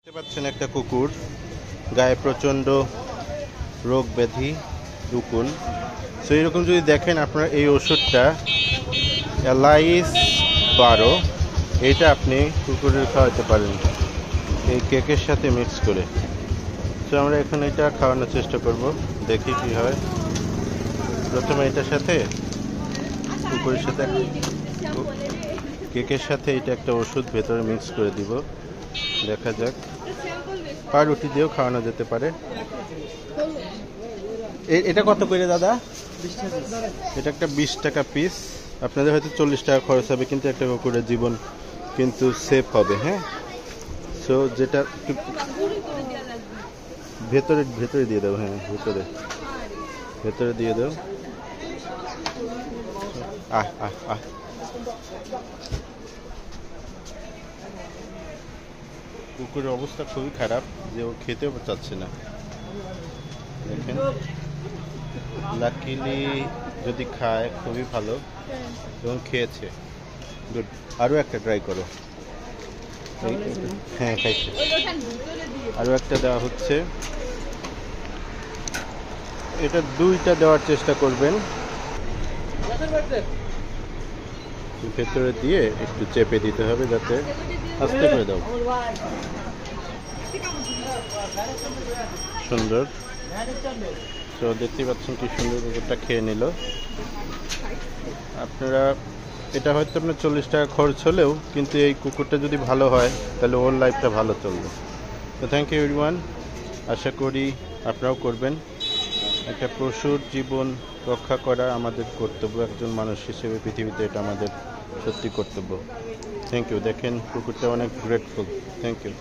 দেখতে পাচ্ছেন একটা কুকুর, গায়ে প্রচণ্ড রোগ ব্যাধি, রুকুন। সো এইরকম যদি দেখেন আপনারা এই ওষুধটা এলাইস 12 এইটা আপনি কুকুরের খাওয়াতে পারেন এই কেকের সাথে মিক্স করে। তো আমরা এখন এটা খাওয়ানোর চেষ্টা করব, দেখি কি হয়। প্রথমে এটার সাথে কুকুরের সাথে কেকের সাথে এটা একটা ওষুধ ভেতরে মিক্স করে দিব, দেখা যাক। পাউরুটি দিয়েও খাওয়ানো যেতে পারে। এটা কত করে দাদা? এটা একটা 20 টাকা পিস। আপনাদের হয়তো 40 টাকা খরচ হবে, কিন্তু একটা কুকুরের জীবন কিন্তু সেফ হবে। হ্যাঁ, সো যেটা ভেতরে ভেতরে দিয়ে দাও। হ্যাঁ, ভেতরে দিয়ে দাও। আহ আহ আহ কুকুরের অবস্থা খুবই খারাপ, যে ও খেতেও চাচ্ছে না। দেখেন, লাকিলি যদি খায় খুবই ভালো, এবং খেয়েছে, গুড। আরও একটা ট্রাই করো। হ্যাঁ, খাইছে। আরও একটা দেওয়া হচ্ছে। এটা 2টা দেওয়ার চেষ্টা করবেন। ভেতরে দিয়ে একটু চেপে দিতে হবে, যাতে আস্তে করে দাও। সুন্দর। তো দেখতে পাচ্ছেন কি সুন্দর কুকুরটা খেয়ে নিল। আপনারা এটা হয়তো আপনার 40 টাকা খরচ হলেও, কিন্তু এই কুকুরটা যদি ভালো হয় তাহলে ওর লাইফটা ভালো চলবে। তো থ্যাংক ইউ এভরিওয়ান। আশা করি আপনারাও করবেন। একটা পশুর জীবন রক্ষা করা আমাদের কর্তব্য, একজন মানুষ হিসেবে পৃথিবীতে এটা আমাদের সত্যি কর্তব্য। Thank you. দেখেন কুকুরটা অনেক গ্রেটফুল। Thank you.